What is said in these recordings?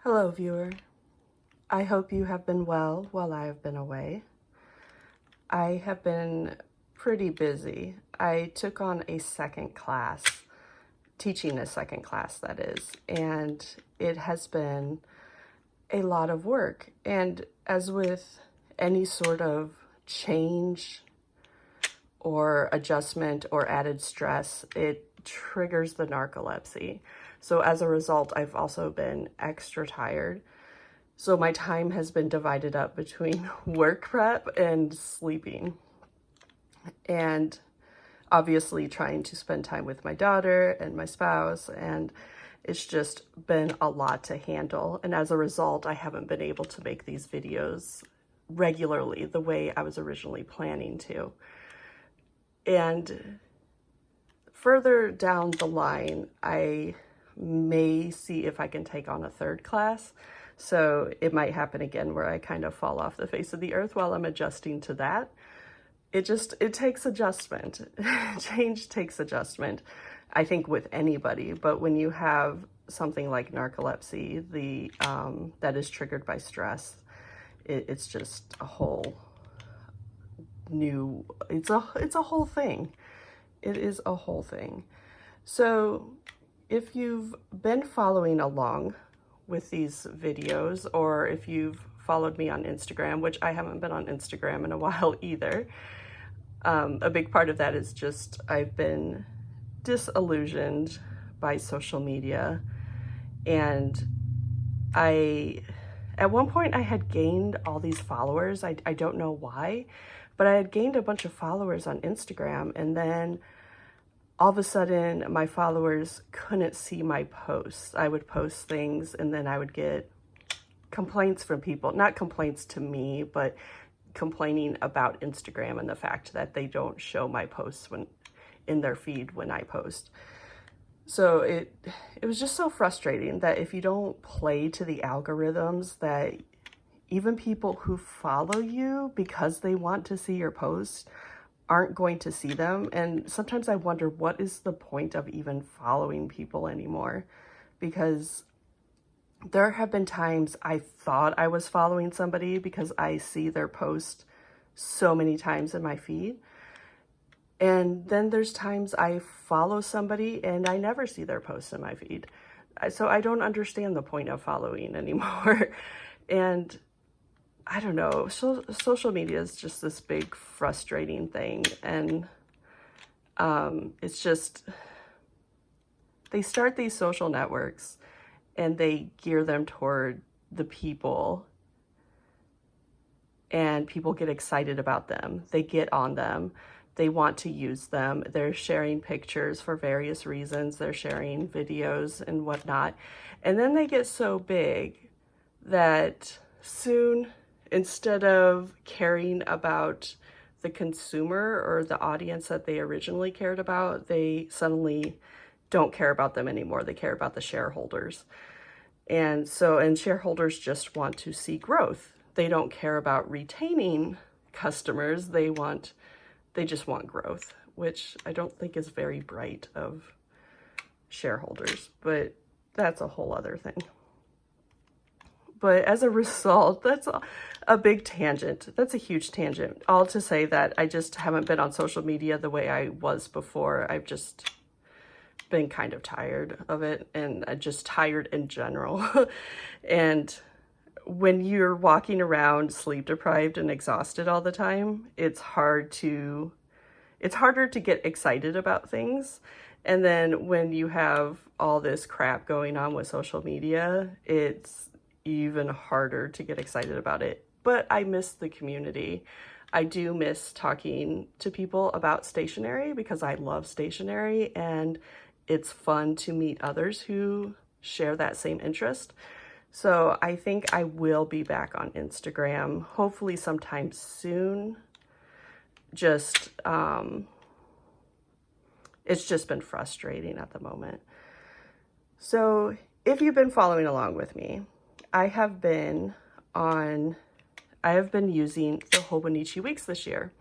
Hello, viewer. I hope you have been well while I have been away. I have been pretty busy. I took on a second class, teaching a second class, that is, and it has been a lot of work. And as with any sort of change or adjustment or added stress, it triggers the narcolepsy. So as a result, I've also been extra tired. So my time has been divided up between work prep and sleeping. And obviously trying to spend time with my daughter and my spouse, and it's just been a lot to handle. And as a result, I haven't been able to make these videos regularly the way I was originally planning to. And further down the line, I may see if I can take on a third class. So it might happen again where I kind of fall off the face of the earth while I'm adjusting to that. It takes adjustment. Change takes adjustment, I think, with anybody. But when you have something like narcolepsy, that is triggered by stress, it's just a whole new, it's a whole thing. It is a whole thing. So if you've been following along with these videos, or if you've followed me on Instagram, which I haven't been on Instagram in a while either, a big part of that is just I've been disillusioned by social media. And at one point I had gained all these followers. I don't know why, but I had gained a bunch of followers on Instagram, and then all of a sudden my followers couldn't see my posts. I would post things and then I would get complaints from people, not complaints to me, but complaining about Instagram and the fact that they don't show my posts in their feed when I post. So it was just so frustrating that if you don't play to the algorithms, that even people who follow you because they want to see your posts aren't going to see them. And sometimes I wonder, what is the point of even following people anymore? Because there have been times I thought I was following somebody because I see their post so many times in my feed. And then there's times I follow somebody and I never see their posts in my feed. So I don't understand the point of following anymore. And I don't know, social media is just this big frustrating thing. And it's just, they start these social networks and they gear them toward the people, and people get excited about them. They get on them. They want to use them. They're sharing pictures for various reasons. They're sharing videos and whatnot. And then they get so big that soon, instead of caring about the consumer or the audience that they originally cared about, they suddenly don't care about them anymore. They care about the shareholders. And shareholders just want to see growth. They don't care about retaining customers. They just want growth, which I don't think is very bright of shareholders, but that's a whole other thing. But as a result, that's a big tangent. That's a huge tangent. All to say that I just haven't been on social media the way I was before. I've just been kind of tired of it, and just tired in general. And when you're walking around sleep deprived and exhausted all the time, it's harder to get excited about things. And then when you have all this crap going on with social media, it's even harder to get excited about it. But I miss the community. I do miss talking to people about stationery because I love stationery, and it's fun to meet others who share that same interest. So I think I will be back on Instagram, hopefully sometime soon. Just, it's just been frustrating at the moment. So if you've been following along with me, I have been using the Hobonichi Weeks this year.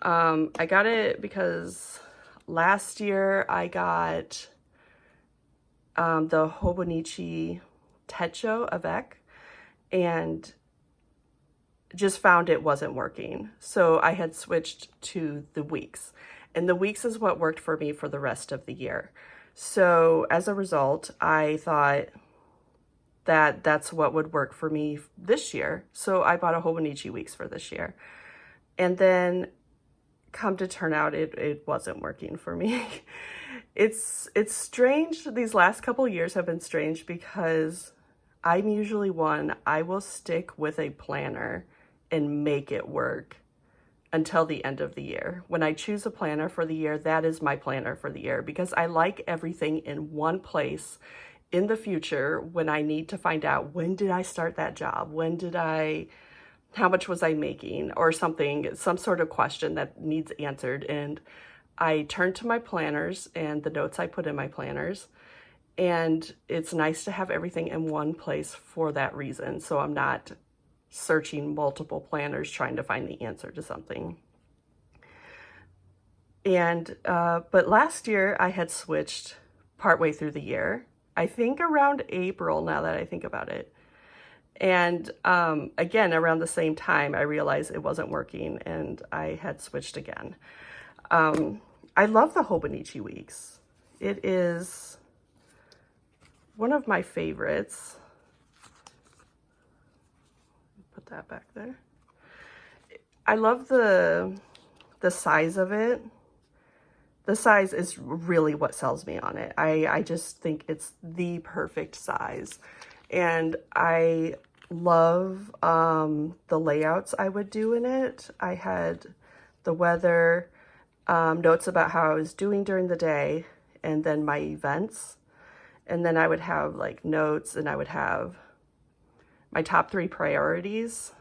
I got it because last year I got the Hobonichi Techo avec, and just found it wasn't working. So I had switched to the Weeks, and the Weeks is what worked for me for the rest of the year. So as a result, I thought that that's what would work for me this year. So I bought a Hobonichi Weeks for this year. And then come to turn out, it wasn't working for me. It's strange. These last couple years have been strange because I'm usually one, I will stick with a planner and make it work until the end of the year. When I choose a planner for the year, that is my planner for the year, because I like everything in one place in the future when I need to find out, when did I start that job? How much was I making, or something, some sort of question that needs answered. And I turn to my planners and the notes I put in my planners. And it's nice to have everything in one place for that reason. So I'm not searching multiple planners trying to find the answer to something. And, but last year I had switched partway through the year, I think around April, now that I think about it. And again, around the same time, I realized it wasn't working and I had switched again. I love the Hobonichi Weeks. It is one of my favorites. Put that back there. I love the size of it. The size is really what sells me on it. I just think it's the perfect size. And I love the layouts I would do in it. I had the weather, notes about how I was doing during the day, and then my events. And then I would have like notes, and I would have my top 3 priorities,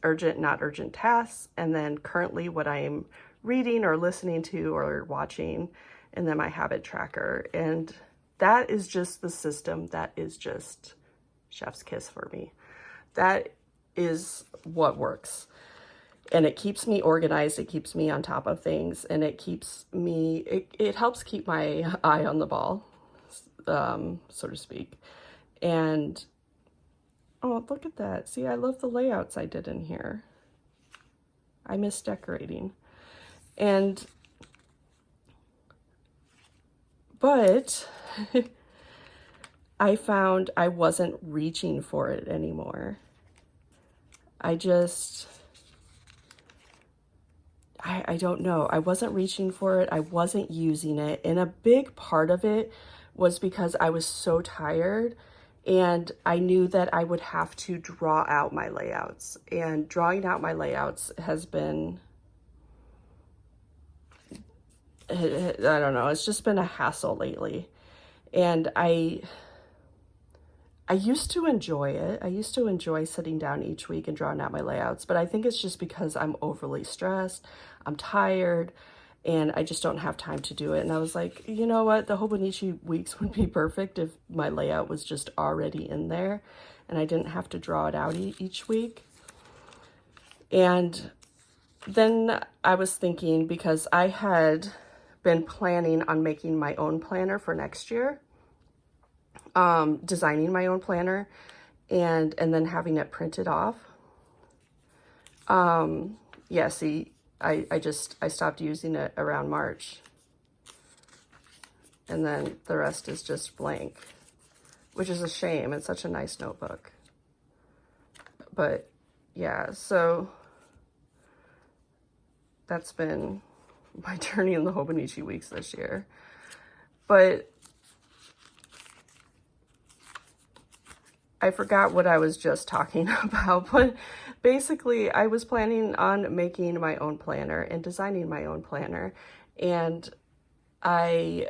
urgent, not urgent tasks, and then currently what I am reading or listening to or watching, and then my habit tracker. And that is just the system that is just chef's kiss for me. That is what works. And it keeps me organized, it keeps me on top of things, and it keeps me, it helps keep my eye on the ball, so to speak. And, oh, look at that. See, I love the layouts I did in here. I miss decorating. And, but I found I wasn't reaching for it anymore. I don't know. I wasn't reaching for it. I wasn't using it. And a big part of it was because I was so tired, and I knew that I would have to draw out my layouts. And drawing out my layouts has been, I don't know, it's just been a hassle lately. And I used to enjoy it. I used to enjoy sitting down each week and drawing out my layouts, but I think it's just because I'm overly stressed, I'm tired, and I just don't have time to do it. And I was like, you know what? The Hobonichi Weeks would be perfect if my layout was just already in there and I didn't have to draw it out each week. And then I was thinking, because I had been planning on making my own planner for next year, designing my own planner and then having it printed off. Yeah, see, I stopped using it around March, and then the rest is just blank, which is a shame. It's such a nice notebook. But yeah, so that's been my journey in the Hobonichi Weeks this year. But I forgot what I was just talking about, but basically I was planning on making my own planner and designing my own planner, and I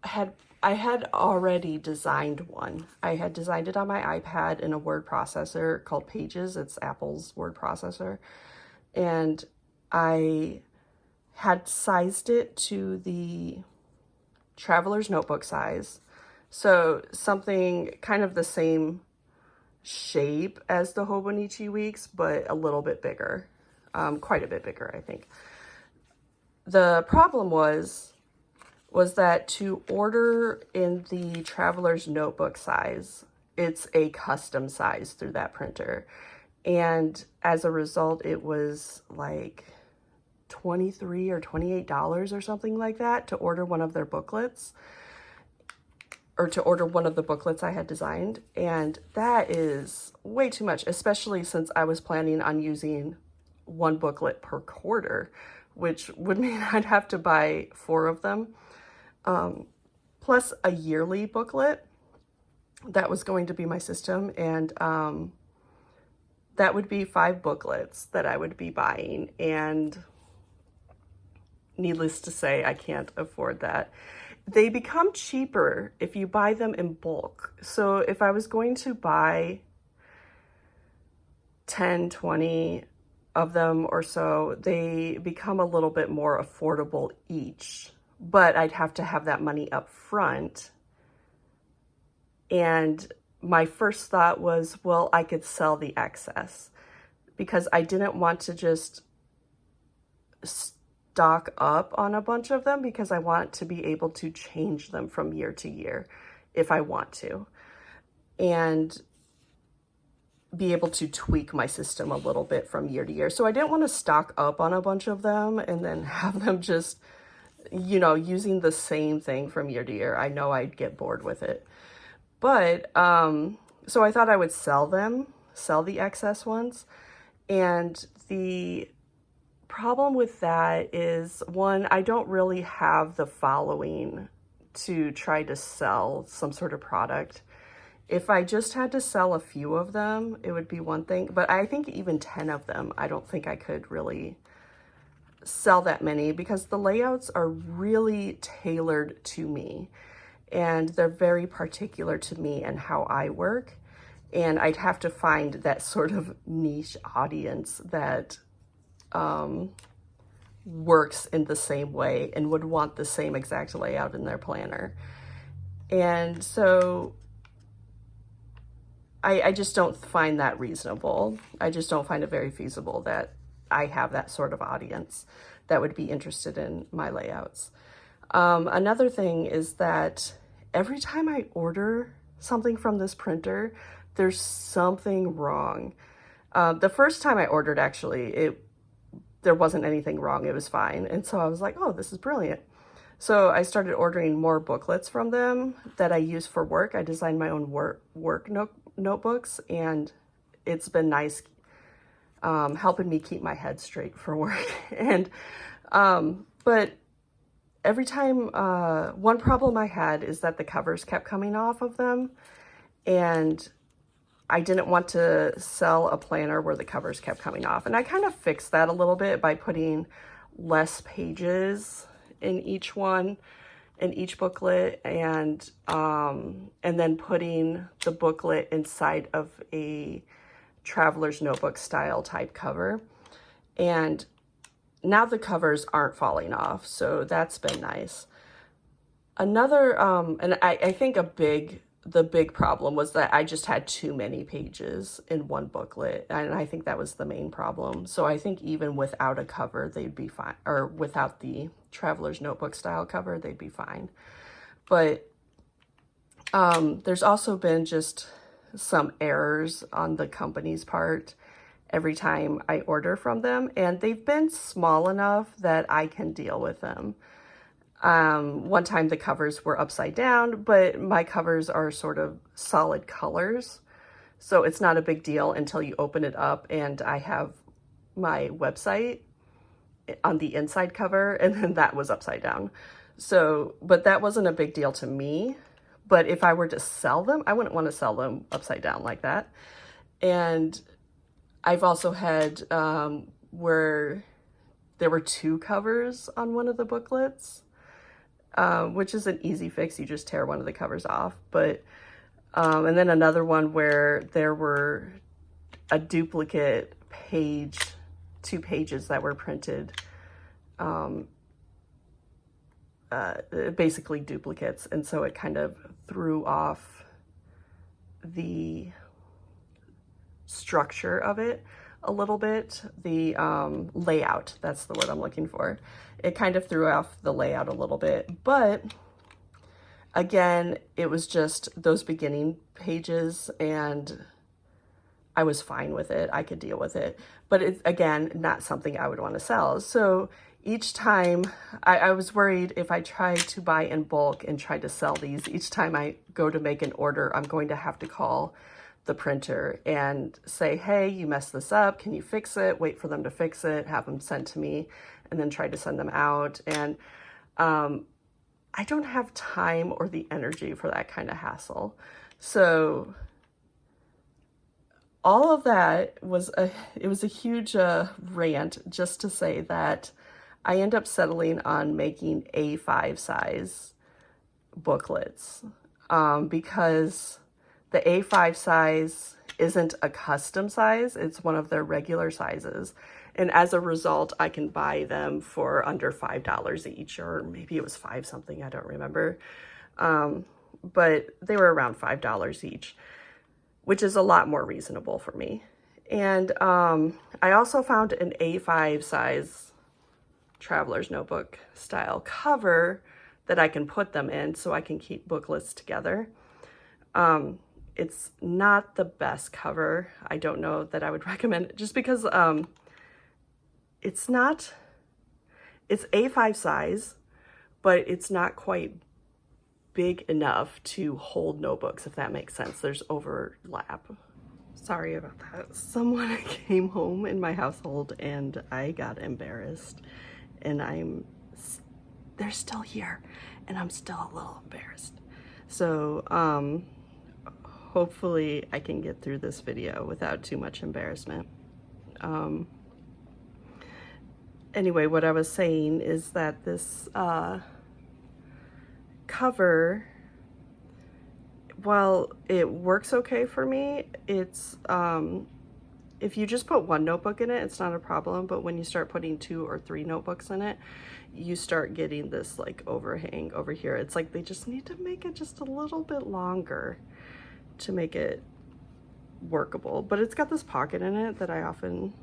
had already designed one. I had designed it on my iPad in a word processor called Pages. It's Apple's word processor. And I had sized it to the traveler's notebook size. So something kind of the same shape as the Hobonichi Weeks, but a little bit bigger, quite a bit bigger, I think. The problem was was that to order in the traveler's notebook size, it's a custom size through that printer. And as a result, it was like $23 or $28 or something like that to order one of their booklets, or to order one of the booklets I had designed. And that is way too much, especially since I was planning on using one booklet per quarter, which would mean I'd have to buy 4 of them, plus a yearly booklet. That was going to be my system, and that would be 5 booklets that I would be buying, and needless to say, I can't afford that. They become cheaper if you buy them in bulk. So if I was going to buy 10, 20 of them or so, they become a little bit more affordable each, but I'd have to have that money up front. And my first thought was, well, I could sell the excess, because I didn't want to just stock up on a bunch of them, because I want to be able to change them from year to year if I want to, and be able to tweak my system a little bit from year to year. So I didn't want to stock up on a bunch of them and then have them just, you know, using the same thing from year to year. I know I'd get bored with it. But, so I thought I would sell the excess ones. And the problem with that is, one, I don't really have the following to try to sell some sort of product. If I just had to sell a few of them, it would be one thing, but I think even 10 of them, I don't think I could really sell that many, because the layouts are really tailored to me, and they're very particular to me and how I work. And I'd have to find that sort of niche audience that works in the same way and would want the same exact layout in their planner. And so I just don't find that reasonable. I just don't find it very feasible that I have that sort of audience that would be interested in my layouts. Another thing is that every time I order something from this printer, there's something wrong. The first time I ordered, actually, there wasn't anything wrong. It was fine. And so I was like, oh, this is brilliant. So I started ordering more booklets from them that I use for work. I designed my own work notebooks, and it's been nice helping me keep my head straight for work. And but every time, one problem I had is that the covers kept coming off of them, and I didn't want to sell a planner where the covers kept coming off. And I kind of fixed that a little bit by putting less pages in each one, in each booklet, and then putting the booklet inside of a traveler's notebook style type cover. And now the covers aren't falling off, so that's been nice. Another, and I think the big problem was that I just had too many pages in one booklet, and I think that was the main problem. So I think even without a cover, they'd be fine, or without the traveler's notebook style cover, they'd be fine. But there's also been just some errors on the company's part every time I order from them, and they've been small enough that I can deal with them. One time the covers were upside down, but my covers are sort of solid colors, so it's not a big deal until you open it up, and I have my website on the inside cover, and then that was upside down. So, but that wasn't a big deal to me. But if I were to sell them, I wouldn't want to sell them upside down like that. And I've also had where there were 2 covers on one of the booklets, which is an easy fix. You just tear one of the covers off. But and then another one where there were a duplicate page, 2 pages that were printed, basically duplicates, and so it kind of threw off the structure of it a little bit. The layout, that's the word I'm looking for. It kind of threw off the layout a little bit, but again, it was just those beginning pages and I was fine with it. I could deal with it, but it's, again, not something I would want to sell. So each time I was worried if I tried to buy in bulk and tried to sell these, each time I go to make an order, I'm going to have to call the printer and say, hey, you messed this up. Can you fix it? Wait for them to fix it, have them sent to me, and then try to send them out. And I don't have time or the energy for that kind of hassle. So all of that was it was a huge rant just to say that I end up settling on making A5 size booklets because the A5 size isn't a custom size, it's one of their regular sizes. And as a result, I can buy them for under $5 each, or maybe it was 5 something, I don't remember. But they were around $5 each, which is a lot more reasonable for me. And I also found an A5 size traveler's notebook style cover that I can put them in so I can keep booklets together. It's not the best cover. I don't know that I would recommend it just because it's A5 size, but it's not quite big enough to hold notebooks, if that makes sense. There's overlap. Sorry about that. Someone came home in my household and I got embarrassed, and they're still here and I'm still a little embarrassed. So hopefully I can get through this video without too much embarrassment. Anyway, what I was saying is that this cover, while it works okay for me, it's if you just put one notebook in it, it's not a problem, but when you start putting 2 or 3 notebooks in it, you start getting this like overhang over here. It's like they just need to make it just a little bit longer to make it workable. But it's got this pocket in it that I often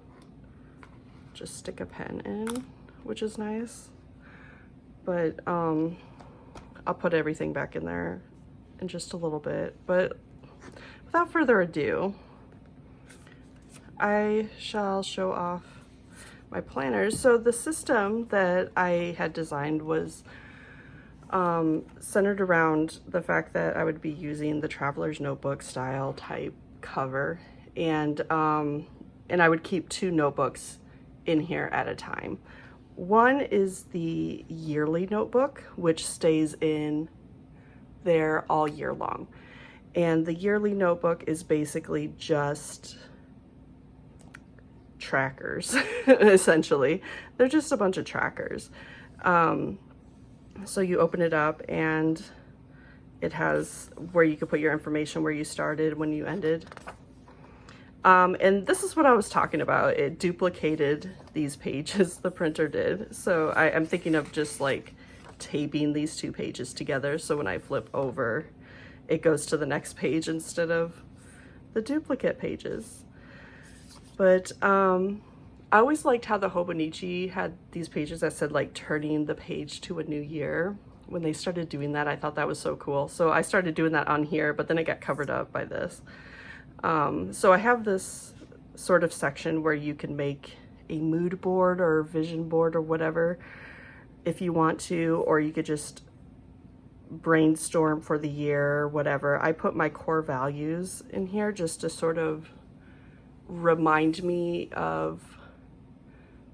just stick a pen in, which is nice. But I'll put everything back in there in just a little bit. But without further ado, I shall show off my planners. So the system that I had designed was centered around the fact that I would be using the traveler's notebook style type cover, and I would keep 2 notebooks in here at a time. One is the yearly notebook, which stays in there all year long. And the yearly notebook is basically just trackers, essentially. They're just a bunch of trackers. So you open it up and it has where you could put your information, where you started, when you ended. And this is what I was talking about. It duplicated these pages, the printer did. So I'm thinking of just like taping these 2 pages together, so when I flip over, it goes to the next page instead of the duplicate pages. But I always liked how the Hobonichi had these pages that said like turning the page to a new year. When they started doing that, I thought that was so cool. So I started doing that on here, but then it got covered up by this. So I have this sort of section where you can make a mood board or vision board or whatever if you want to, or you could just brainstorm for the year or whatever. I put my core values in here just to sort of remind me of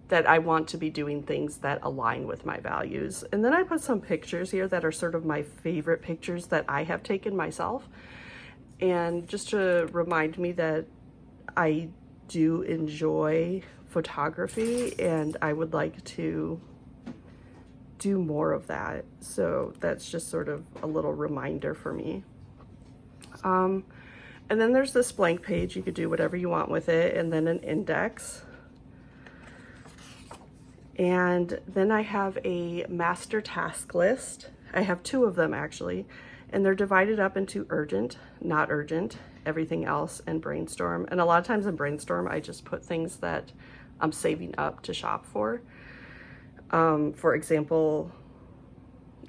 that I want to be doing things that align with my values. And then I put some pictures here that are sort of my favorite pictures that I have taken myself. And just to remind me that I do enjoy photography and I would like to do more of that. So that's just sort of a little reminder for me. And then there's this blank page. You could do whatever you want with it, and then an index. And then I have a master task list. I have 2 of them actually, and they're divided up into urgent, not urgent, everything else in Brainstorm. And a lot of times in Brainstorm, I just put things that I'm saving up to shop for. For example,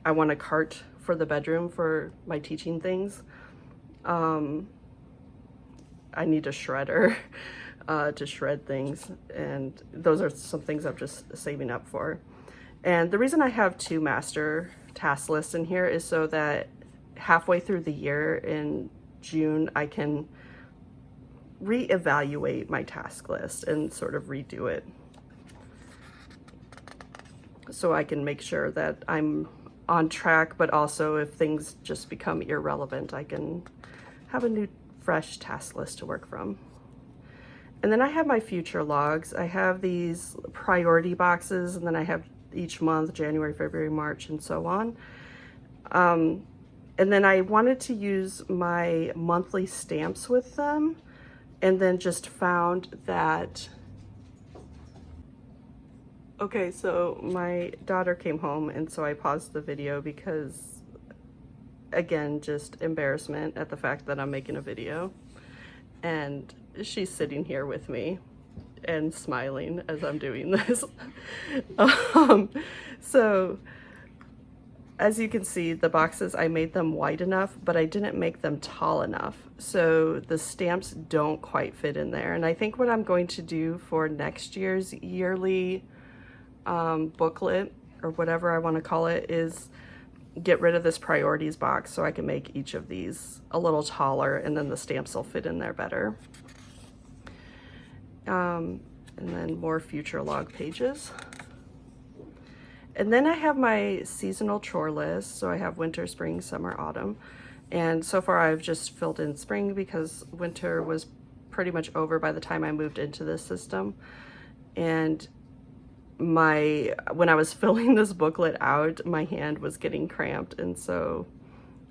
I want a cart for the bedroom for my teaching things. I need a shredder to shred things, and those are some things I'm just saving up for. And the reason I have 2 master task lists in here is so that halfway through the year in June, I can reevaluate my task list and sort of redo it. So I can make sure that I'm on track, but also if things just become irrelevant, I can have a new fresh task list to work from. And then I have my future logs. I have these priority boxes, and then I have each month, January, February, March, and so on. And then I wanted to use my monthly stamps with them, and then just found that, okay, so my daughter came home, and so I paused the video because, again, just embarrassment at the fact that I'm making a video. And she's sitting here with me and smiling as I'm doing this. So as you can see, the boxes, I made them wide enough, but I didn't make them tall enough. So the stamps don't quite fit in there. And I think what I'm going to do for next year's yearly booklet, or whatever I want to call it, is get rid of this priorities box so I can make each of these a little taller, and then the stamps will fit in there better. And then more future log pages. And then I have my seasonal chore list. So I have winter, spring, summer, autumn. And so far I've just filled in spring because winter was pretty much over by the time I moved into this system. And when I was filling this booklet out, my hand was getting cramped. And so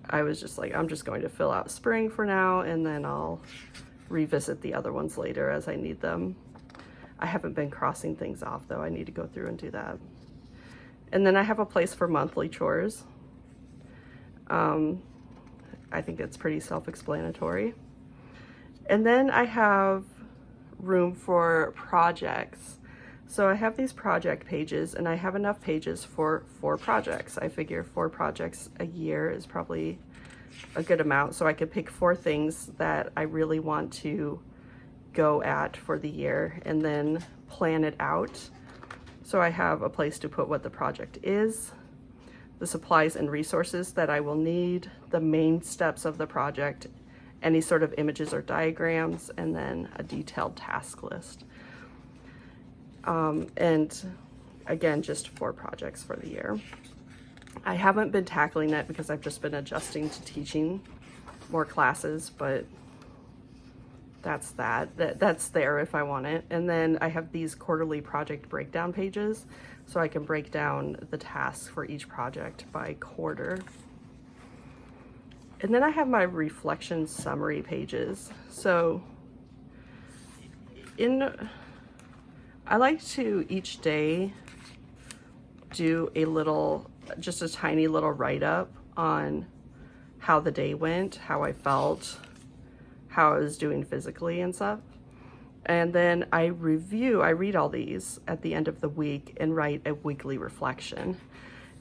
I was just like, I'm just going to fill out spring for now, and then I'll revisit the other ones later as I need them. I haven't been crossing things off though. I need to go through and do that. And then I have a place for monthly chores. I think it's pretty self-explanatory. And then I have room for projects. So I have these project pages, and I have enough pages for 4 projects. I figure 4 projects a year is probably a good amount. So I could pick 4 things that I really want to go at for the year and then plan it out. So I have a place to put what the project is, the supplies and resources that I will need, the main steps of the project, any sort of images or diagrams, and then a detailed task list. And again, just 4 projects for the year. I haven't been tackling that because I've just been adjusting to teaching more classes, but that's that's there if I want it. And then I have these quarterly project breakdown pages, so I can break down the tasks for each project by quarter. And then I have my reflection summary pages. So I like to each day do just a tiny little write-up on how the day went, how I felt, how I was doing physically and stuff. And then I read all these at the end of the week and write a weekly reflection.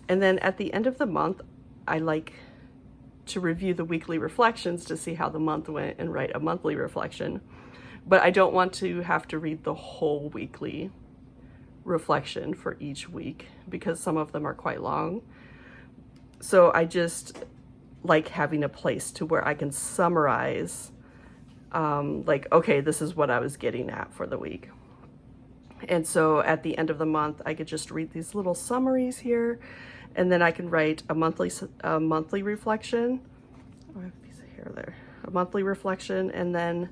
And then at the end of the month, I like to review the weekly reflections to see how the month went and write a monthly reflection. But I don't want to have to read the whole weekly reflection for each week because some of them are quite long. So I just like having a place to where I can summarize, like, okay, this is what I was getting at for the week. And so at the end of the month, I could just read these little summaries here, and then I can write a monthly reflection. Oh, I have a piece of hair there. A monthly reflection, and then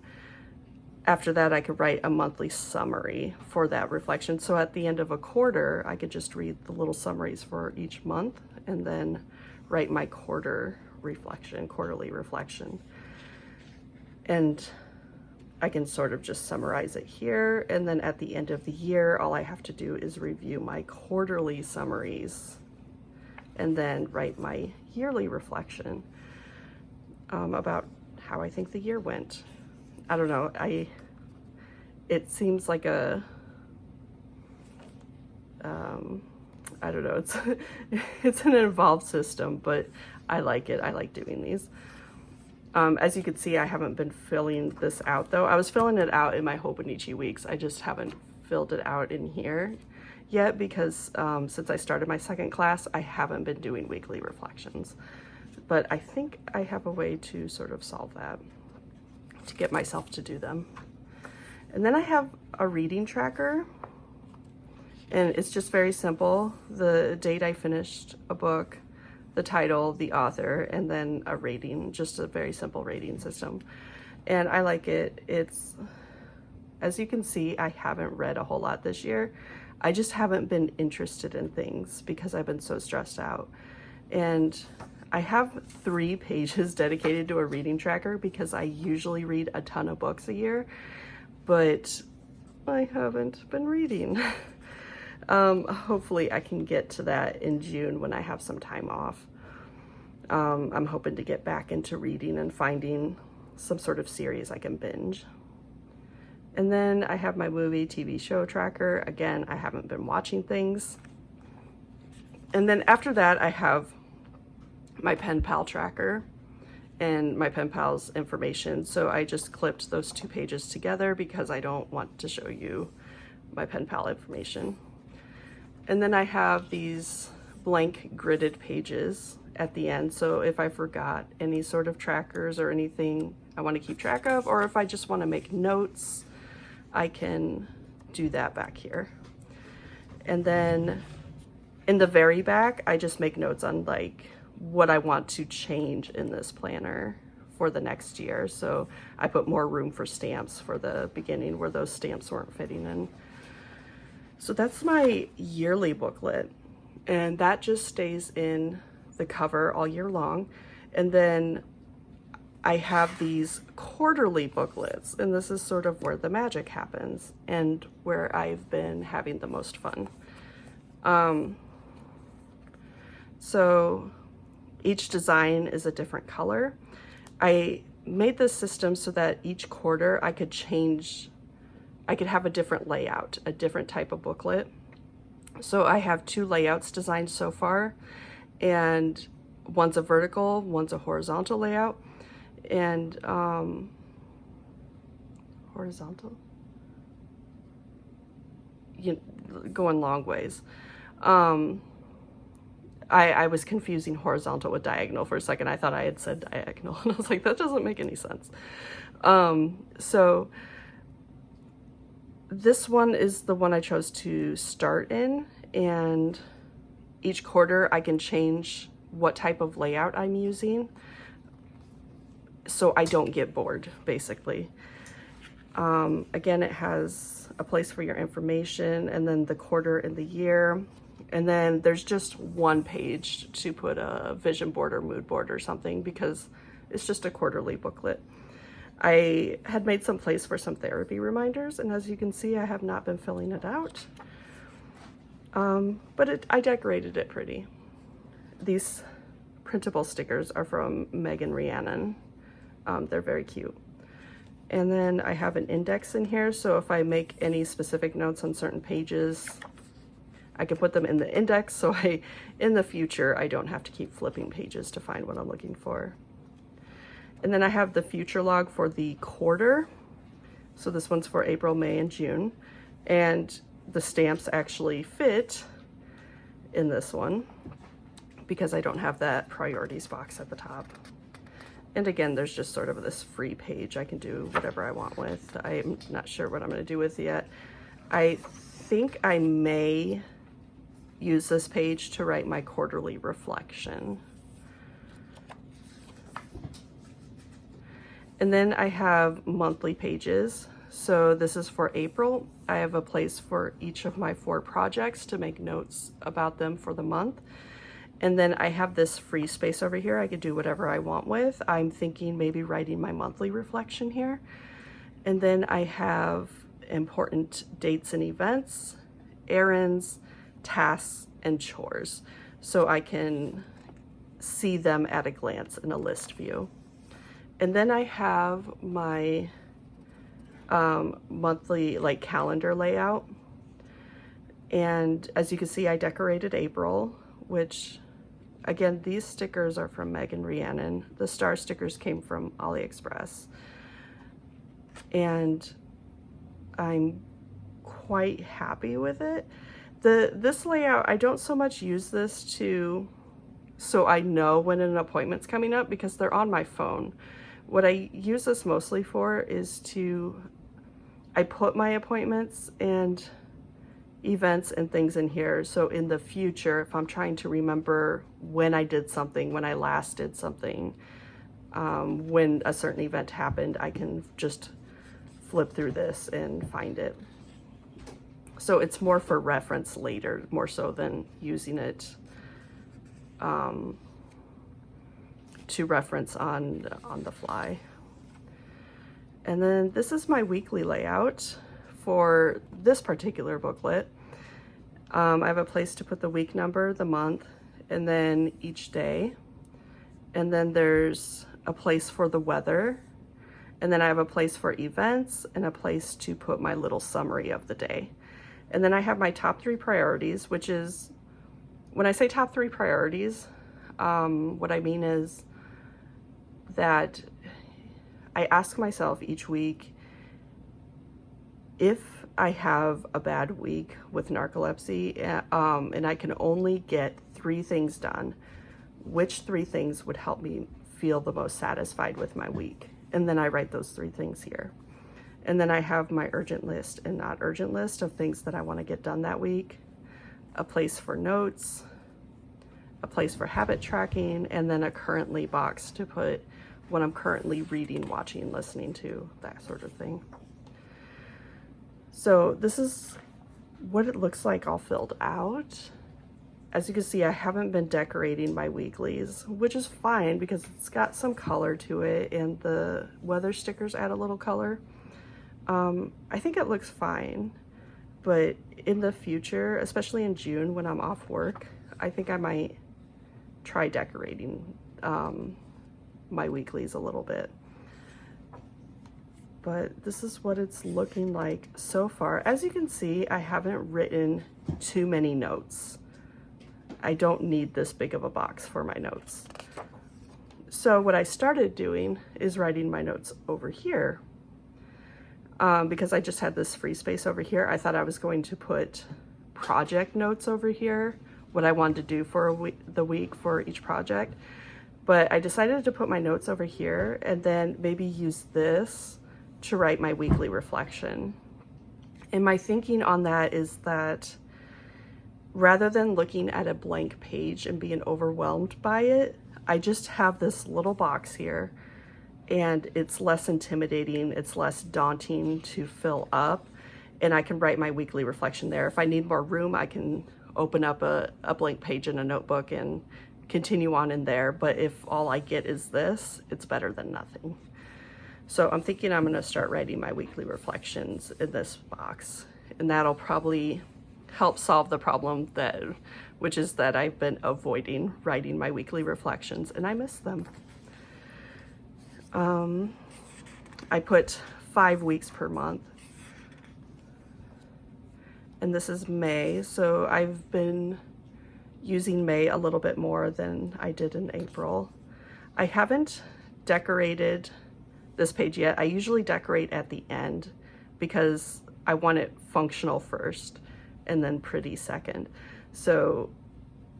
after that, I could write a monthly summary for that reflection. So at the end of a quarter, I could just read the little summaries for each month and then write my quarterly reflection. And I can sort of just summarize it here. And then at the end of the year, all I have to do is review my quarterly summaries and then write my yearly reflection about how I think the year went. I don't know, it seems like a, I don't know, it's an involved system, but I like it. I like doing these. As you can see, I haven't been filling this out though. I was filling it out in my Hobonichi Weeks. I just haven't filled it out in here yet because since I started my second class, I haven't been doing weekly reflections. But I think I have a way to sort of solve that, to get myself to do them. And then I have a reading tracker, and it's just very simple. The date I finished a book, the title, the author, and then a rating, just a very simple rating system. And I like it. It's, as you can see, I haven't read a whole lot this year. I just haven't been interested in things because I've been so stressed out. And I have 3 pages dedicated to a reading tracker because I usually read a ton of books a year, but I haven't been reading. Hopefully I can get to that in June when I have some time off. I'm hoping to get back into reading and finding some sort of series I can binge. And then I have my movie, TV show tracker. Again, I haven't been watching things. And then after that, I have my pen pal tracker and my pen pal's information. So I just clipped those 2 pages together because I don't want to show you my pen pal information. And then I have these blank gridded pages at the end. So if I forgot any sort of trackers or anything I want to keep track of, or if I just want to make notes, I can do that back here. And then in the very back, I just make notes on like what I want to change in this planner for the next year. So I put more room for stamps for the beginning where those stamps weren't fitting in. So that's my yearly booklet, and that just stays in the cover all year long. And then I have these quarterly booklets, and this is sort of where the magic happens and where I've been having the most fun. So each design is a different color. I made this system so that each quarter I could have a different layout, a different type of booklet. So I have 2 layouts designed so far, and one's a vertical, one's a horizontal layout. And horizontal, going long ways. I was confusing horizontal with diagonal for a second. I thought I had said diagonal, and I was like, that doesn't make any sense. So this one is the one I chose to start in, and each quarter I can change what type of layout I'm using so I don't get bored, basically. Again, it has a place for your information, and then the quarter and the year. And then there's just 1 page to put a vision board or mood board or something because it's just a quarterly booklet. I had made some place for some therapy reminders, and as you can see, I have not been filling it out. But I decorated it pretty. These printable stickers are from Megan Rhiannon. They're very cute. And then I have an index in here, so if I make any specific notes on certain pages, I can put them in the index, so in the future, I don't have to keep flipping pages to find what I'm looking for. And then I have the future log for the quarter. So this one's for April, May, and June. And the stamps actually fit in this one because I don't have that priorities box at the top. And again, there's just sort of this free page I can do whatever I want with. I'm not sure what I'm going to do with yet. I think I may use this page to write my quarterly reflection. And then I have monthly pages. So this is for April. I have a place for each of my 4 projects to make notes about them for the month. And then I have this free space over here I could do whatever I want with. I'm thinking maybe writing my monthly reflection here. And then I have important dates and events, errands, tasks, and chores. So I can see them at a glance in a list view. And then I have my monthly like calendar layout. And as you can see, I decorated April, which again, these stickers are from Meg and Rhiannon. The star stickers came from AliExpress. And I'm quite happy with it. This layout, I don't so much use this so I know when an appointment's coming up because they're on my phone. What I use this mostly for is I put my appointments and events and things in here. So in the future, if I'm trying to remember when I did something, when I last did something, when a certain event happened, I can just flip through this and find it. So it's more for reference later, more so than using it to reference on the fly. And then this is my weekly layout for this particular booklet. I have a place to put the week number, the month, and then each day. And then there's a place for the weather. And then I have a place for events and a place to put my little summary of the day. And then I have my top 3 priorities, which is, when I say top 3 priorities, what I mean is that I ask myself each week, if I have a bad week with narcolepsy and I can only get 3 things done, which 3 things would help me feel the most satisfied with my week? And then I write those 3 things here. And then I have my urgent list and not urgent list of things that I want to get done that week, a place for notes, a place for habit tracking, and then a currently box to put what I'm currently reading, watching, listening to, that sort of thing. So this is what it looks like all filled out. As you can see, I haven't been decorating my weeklies, which is fine because it's got some color to it and the weather stickers add a little color. I think it looks fine, but in the future, especially in June when I'm off work, I think I might try decorating my weeklies a little bit. But this is what it's looking like so far. As you can see, I haven't written too many notes. I don't need this big of a box for my notes. So what I started doing is writing my notes over here. Because I just had this free space over here, I thought I was going to put project notes over here, what I wanted to do for the week for each project. But I decided to put my notes over here and then maybe use this to write my weekly reflection. And my thinking on that is that rather than looking at a blank page and being overwhelmed by it, I just have this little box here and it's less intimidating, it's less daunting to fill up, and I can write my weekly reflection there. If I need more room, I can open up a blank page in a notebook and continue on in there, but if all I get is this, it's better than nothing. So I'm thinking I'm gonna start writing my weekly reflections in this box, and that'll probably help solve the problem which is that I've been avoiding writing my weekly reflections and I miss them. I put 5 weeks per month, and this is May, so I've been using May a little bit more than I did in April. I haven't decorated this page yet. I usually decorate at the end because I want it functional first and then pretty second. So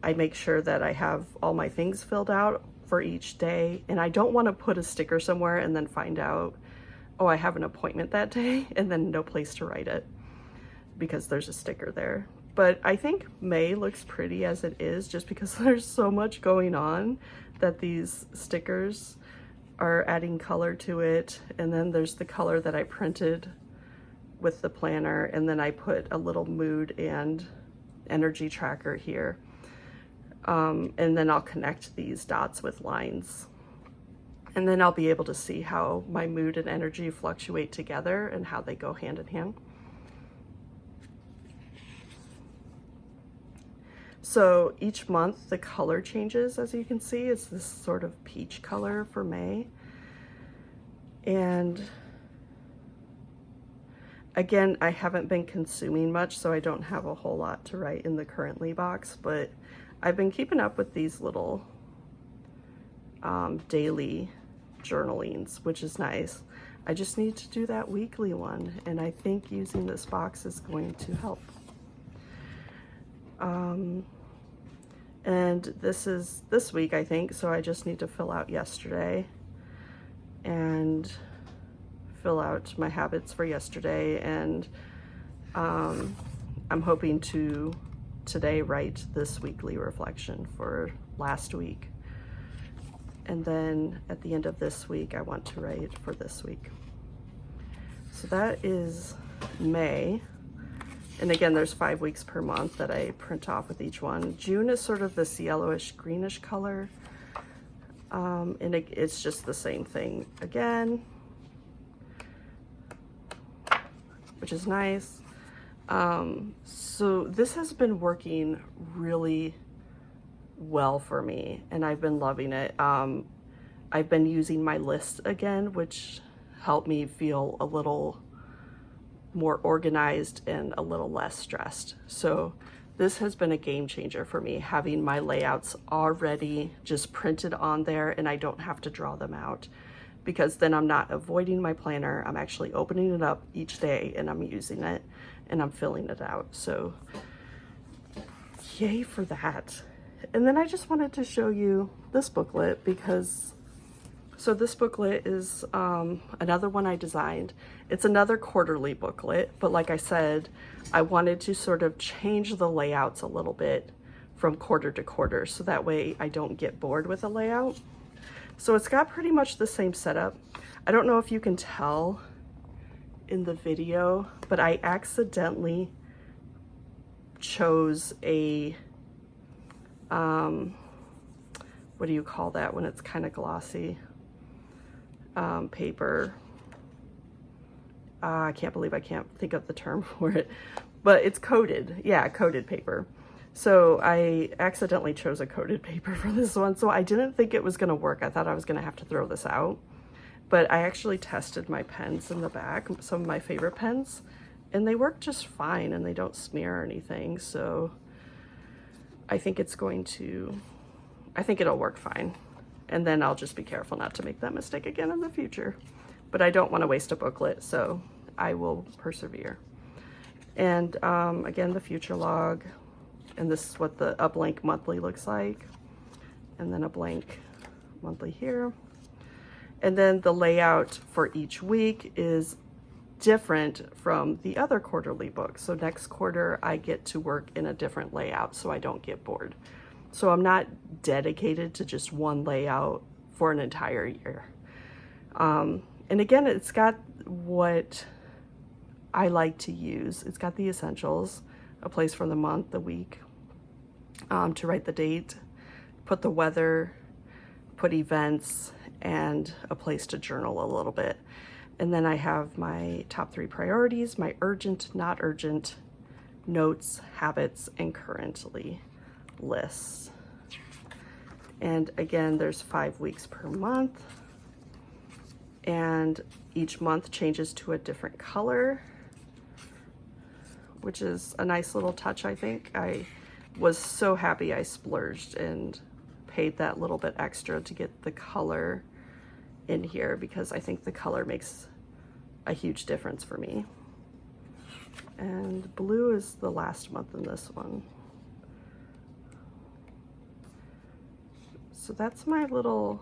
I make sure that I have all my things filled out for each day, and I don't want to put a sticker somewhere and then find out, oh, I have an appointment that day, and then no place to write it because there's a sticker there. But I think May looks pretty as it is, just because there's so much going on that these stickers are adding color to it. And then there's the color that I printed with the planner, and then I put a little mood and energy tracker here. And then I'll connect these dots with lines. And then I'll be able to see how my mood and energy fluctuate together and how they go hand in hand. So each month the color changes, as you can see. It's this sort of peach color for May. And again, I haven't been consuming much, so I don't have a whole lot to write in the currently box, but I've been keeping up with these little daily journalings, which is nice. I just need to do that weekly one, and I think using this box is going to help. And this is this week, I think, so I just need to fill out yesterday and fill out my habits for yesterday, and I'm hoping to today write this weekly reflection for last week. And then at the end of this week, I want to write for this week. So that is May. And again, there's 5 weeks per month that I print off with each one. June is sort of this yellowish greenish color. And it's just the same thing again, which is nice. So this has been working really well for me, and I've been loving it. I've been using my list again, which helped me feel a little more organized and a little less stressed. So this has been a game changer for me, having my layouts already just printed on there, and I don't have to draw them out, because then I'm not avoiding my planner. I'm actually opening it up each day and I'm using it and I'm filling it out. So yay for that. And then I just wanted to show you this booklet, because so this booklet is another one I designed. It's another quarterly booklet, but like I said, I wanted to sort of change the layouts a little bit from quarter to quarter, so that way I don't get bored with a layout. So it's got pretty much the same setup. I don't know if you can tell in the video, but I accidentally chose a, what do you call that when it's kind of glossy? Paper. I can't believe I can't think of the term for it, but it's coated. Yeah, coated paper. So I accidentally chose a coated paper for this one, so I didn't think it was going to work. I thought I was going to have to throw this out, but I actually tested my pens in the back, some of my favorite pens, and they work just fine and they don't smear or anything. So I think it's going to, I think it'll work fine. And then I'll just be careful not to make that mistake again in the future. But I don't want to waste a booklet, so I will persevere. And again, the future log, and this is what a blank monthly looks like. And then a blank monthly here. And then the layout for each week is different from the other quarterly book. So next quarter, I get to work in a different layout so I don't get bored. So I'm not dedicated to just one layout for an entire year. And again, it's got what I like to use. It's got the essentials, a place for the month, the week, to write the date, put the weather, put events, and a place to journal a little bit. And then I have my top 3 priorities, my urgent, not urgent, notes, habits, and currently lists. And again, there's 5 weeks per month, and each month changes to a different color, which is a nice little touch. I think I was so happy I splurged and paid that little bit extra to get the color in here, because I think the color makes a huge difference for me. And blue is the last month in this one. So that's my little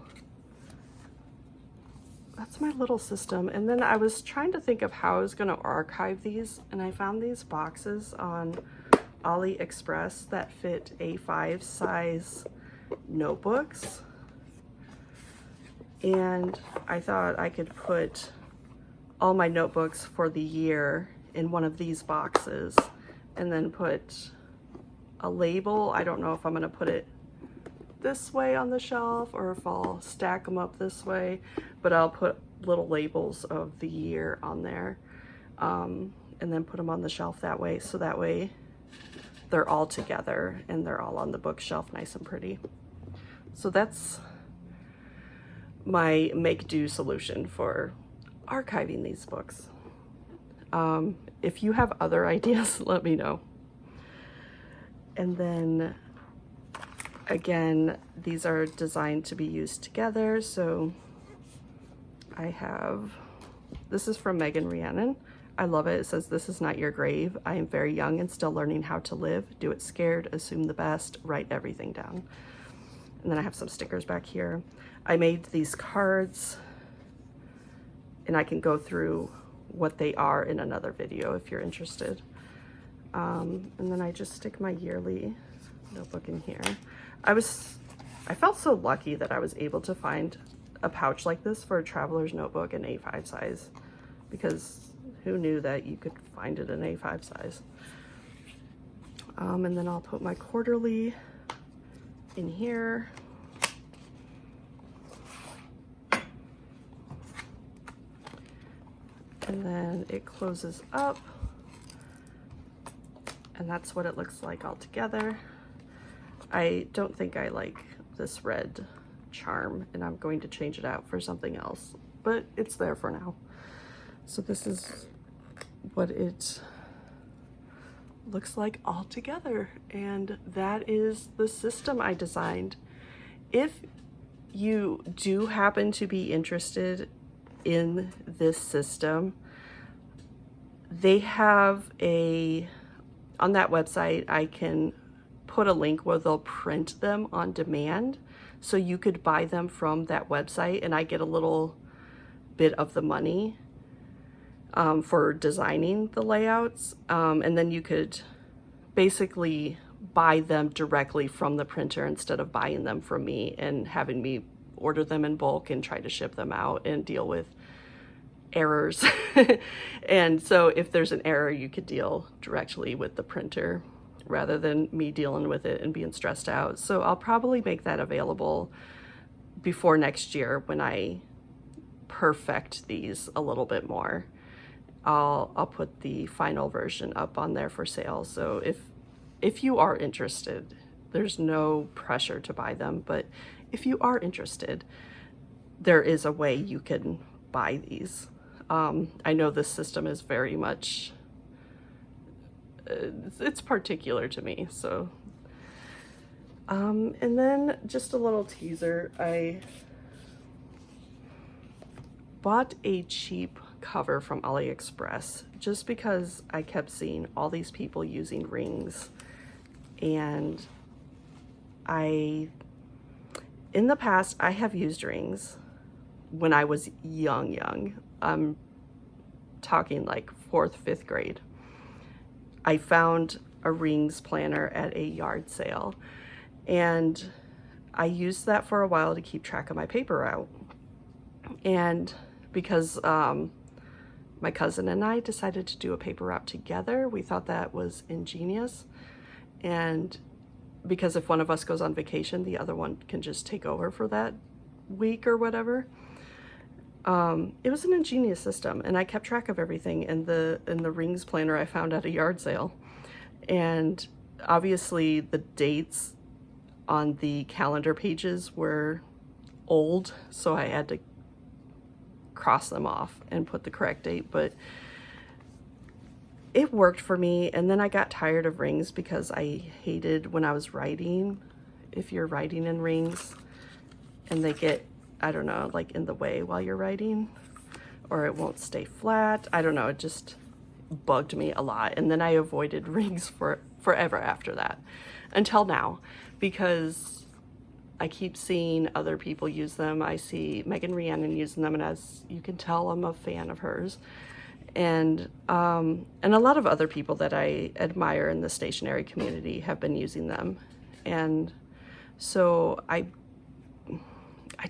system. And then I was trying to think of how I was going to archive these, and I found these boxes on AliExpress that fit A5 size notebooks. And I thought I could put all my notebooks for the year in one of these boxes and then put a label. I don't know if I'm going to put it this way on the shelf or if I'll stack them up this way, but I'll put little labels of the year on there, and then put them on the shelf that way, so that way they're all together and they're all on the bookshelf nice and pretty. So that's my make do solution for archiving these books. If you have other ideas, let me know. And then again, these are designed to be used together. So I have, this is from Megan Rhiannon. I love it. It says, "This is not your grave. I am very young and still learning how to live. Do it scared, assume the best, write everything down." And then I have some stickers back here. I made these cards, and I can go through what they are in another video if you're interested. And then I just stick my yearly notebook in here. I felt so lucky that I was able to find a pouch like this for a traveler's notebook in A5 size, because who knew that you could find it in A5 size. And then I'll put my quarterly in here. And then it closes up, and that's what it looks like all together. I don't think I like this red charm, and I'm going to change it out for something else, but it's there for now. So this is what it looks like all together, and that is the system I designed. If you do happen to be interested in this system, they have on that website, I can put a link where they'll print them on demand, so you could buy them from that website, and I get a little bit of the money for designing the layouts, and then you could basically buy them directly from the printer instead of buying them from me and having me order them in bulk and try to ship them out and deal with errors. And so if there's an error, you could deal directly with the printer rather than me dealing with it and being stressed out. So I'll probably make that available before next year when I perfect these a little bit more. I'll put the final version up on there for sale. So if you are interested, there's no pressure to buy them, but if you are interested, there is a way you can buy these. I know this system is very much, it's particular to me, so. And then just a little teaser, I bought a cheap cover from AliExpress just because I kept seeing all these people using rings, and in the past, I have used rings when I was young. I'm talking like 4th, 5th grade. I found a rings planner at a yard sale, and I used that for a while to keep track of my paper out. And because my cousin and I decided to do a paper route together, we thought that was ingenious. And because if one of us goes on vacation, the other one can just take over for that week or whatever. It was an ingenious system, and I kept track of everything in the rings planner I found at a yard sale. And obviously the dates on the calendar pages were old, so I had to cross them off and put the correct date, but it worked for me. And then I got tired of rings because I hated when I was writing, if you're writing in rings and they get, I don't know, like in the way while you're writing, or it won't stay flat. I don't know, it just bugged me a lot. And then I avoided rings forever after that, until now, because I keep seeing other people use them. I see Megan Rhiannon using them, and as you can tell, I'm a fan of hers. And a lot of other people that I admire in the stationery community have been using them. And so I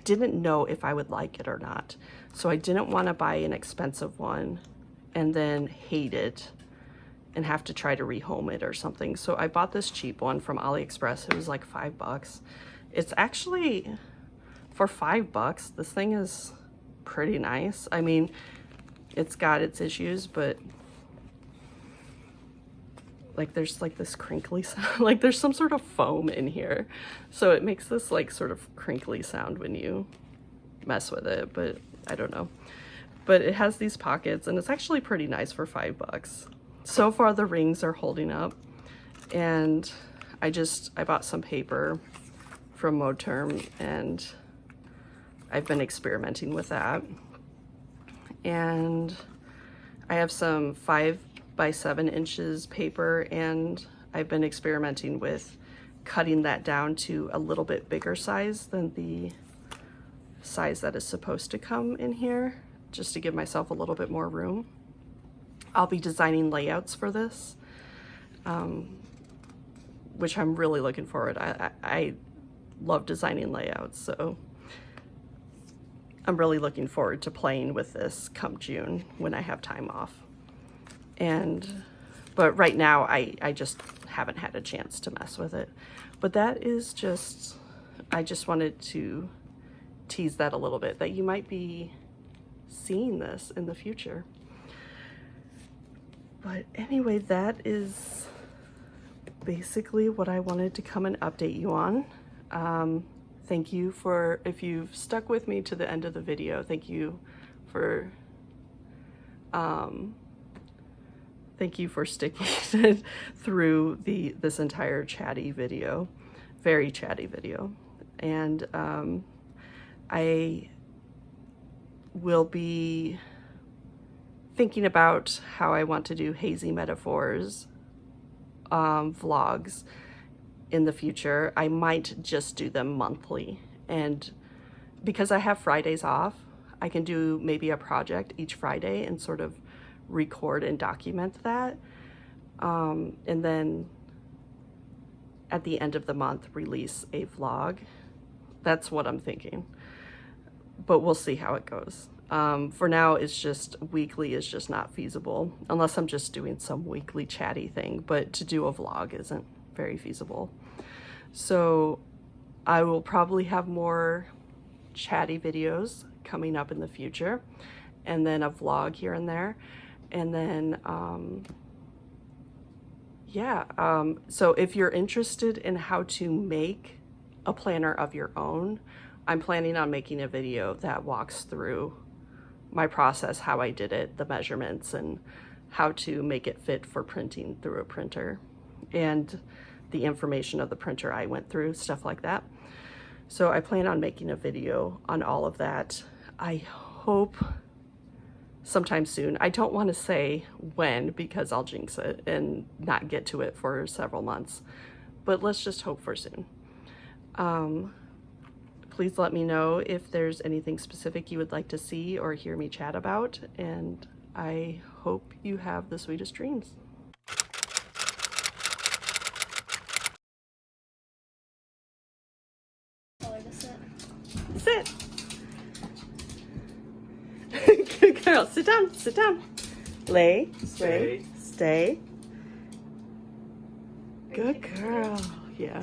didn't know if I would like it or not. So I didn't want to buy an expensive one and then hate it and have to try to rehome it or something. So I bought this cheap one from AliExpress. It was like $5. It's actually, for $5, this thing is pretty nice. I mean, it's got its issues, but like there's like this crinkly sound, like there's some sort of foam in here. So it makes this like sort of crinkly sound when you mess with it, but I don't know. But it has these pockets and it's actually pretty nice for $5. So far the rings are holding up, and I bought some paper from Moterm and I've been experimenting with that. And I have some 5 by 7 inches paper, and I've been experimenting with cutting that down to a little bit bigger size than the size that is supposed to come in here, just to give myself a little bit more room. I'll be designing layouts for this, which I'm really looking forward. I love designing layouts, so I'm really looking forward to playing with this come June when I have time off. But right now I just haven't had a chance to mess with it. But that is just, I just wanted to tease that a little bit, that you might be seeing this in the future. But anyway, that is basically what I wanted to come and update you on. Thank you for, if you've stuck with me to the end of the video, thank you for sticking through this entire chatty video, very chatty video. And I will be thinking about how I want to do hazy metaphors vlogs in the future. I might just do them monthly, and because I have Fridays off, I can do maybe a project each Friday and sort of record and document that, and then at the end of the month release a vlog. That's what I'm thinking, but we'll see how it goes. For now, it's just weekly is just not feasible unless I'm just doing some weekly chatty thing, but to do a vlog isn't very feasible. So I will probably have more chatty videos coming up in the future, and then a vlog here and there. And then, so if you're interested in how to make a planner of your own, I'm planning on making a video that walks through my process, how I did it, the measurements, and how to make it fit for printing through a printer, and the information of the printer I went through, stuff like that. So I plan on making a video on all of that. I hope sometime soon. I don't want to say when because I'll jinx it and not get to it for several months, but let's just hope for soon. Please let me know if there's anything specific you would like to see or hear me chat about, and I hope you have the sweetest dreams. Sit. Good girl. Sit down. Sit down. Lay. Stay. Stay. Good girl. Yeah.